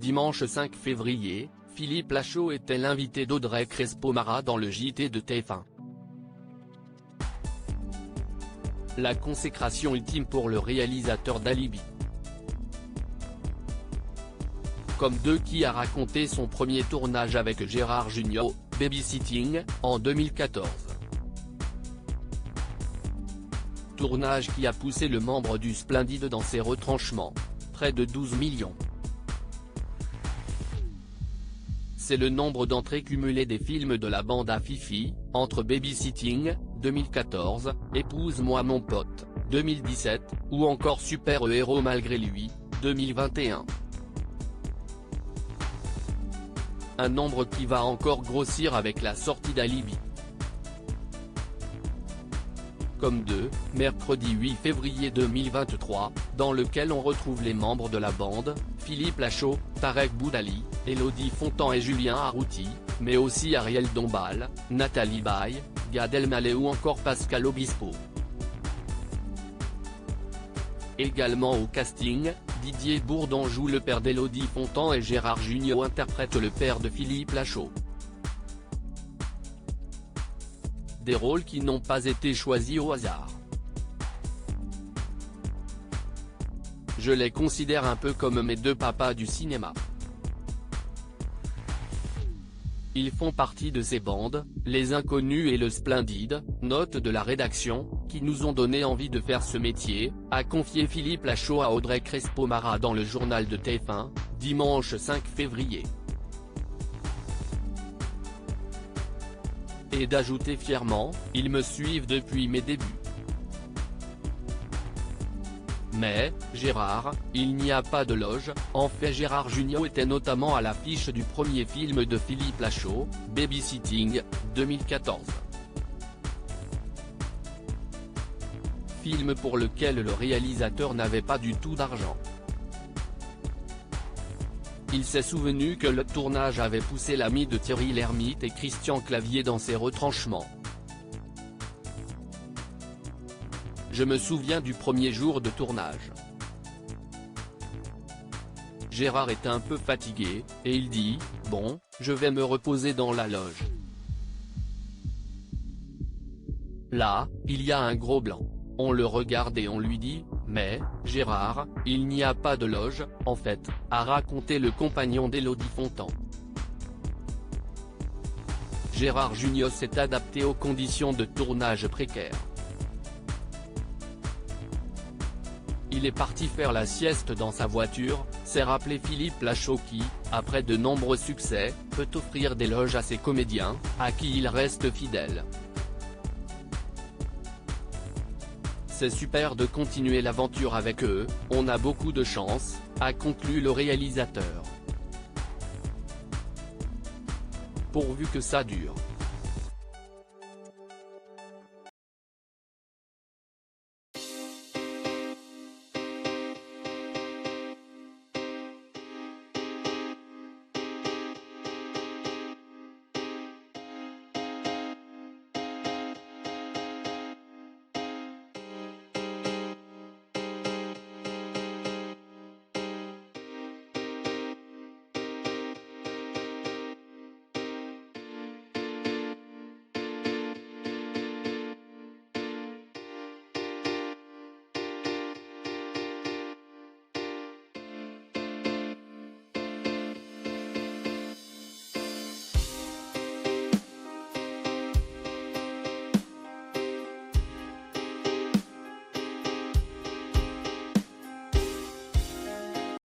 Dimanche 5 février, Philippe Lachaud était l'invité d'Audrey Crespo-Mara dans le JT de TF1. La consécration ultime pour le réalisateur d'Alibi. Comme deux qui a raconté son premier tournage avec Gérard Jugnot, Babysitting, en 2014. Tournage qui a poussé le membre du Splendide dans ses retranchements, près de 12 millions. C'est le nombre d'entrées cumulées des films de la bande à Fifi, entre Babysitting, 2014, Épouse-moi mon pote, 2017, ou encore Super Héros malgré lui, 2021. Un nombre qui va encore grossir avec la sortie d'Alibi. Comme mercredi 8 février 2023, dans lequel on retrouve les membres de la bande, Philippe Lachaud, Tarek Boudali, Élodie Fontan et Julien Arrouti, mais aussi Ariel Dombal, Nathalie Baye, Gad Elmaleh ou encore Pascal Obispo. Également au casting, Didier Bourdon joue le père d'Élodie Fontan et Gérard Jugnot interprète le père de Philippe Lachaud. Des rôles qui n'ont pas été choisis au hasard. Je les considère un peu comme mes deux papas du cinéma. Ils font partie de ces bandes, Les Inconnus et Le Splendide, note de la rédaction, qui nous ont donné envie de faire ce métier, a confié Philippe Lachaud à Audrey Crespo-Mara dans le journal de TF1, dimanche 5 février. Et d'ajouter fièrement, ils me suivent depuis mes débuts. Mais, Gérard, il n'y a pas de loge. En fait Gérard Jugnot était notamment à l'affiche du premier film de Philippe Lachaud, Babysitting, 2014. Film pour lequel le réalisateur n'avait pas du tout d'argent. Il s'est souvenu que le tournage avait poussé l'ami de Thierry Lhermitte et Christian Clavier dans ses retranchements. Je me souviens du premier jour de tournage. Gérard est un peu fatigué, et il dit « Bon, je vais me reposer dans la loge ». Là, il y a un gros blanc. On le regarde et on lui dit « Mais, Gérard, il n'y a pas de loge, en fait », a raconté le compagnon d'Élodie Fontan. Gérard Jugnot s'est adapté aux conditions de tournage précaires. Il est parti faire la sieste dans sa voiture, s'est rappelé Philippe Lachaud qui, après de nombreux succès, peut offrir des loges à ses comédiens, à qui il reste fidèle. C'est super de continuer l'aventure avec eux, on a beaucoup de chance, a conclu le réalisateur. Pourvu que ça dure.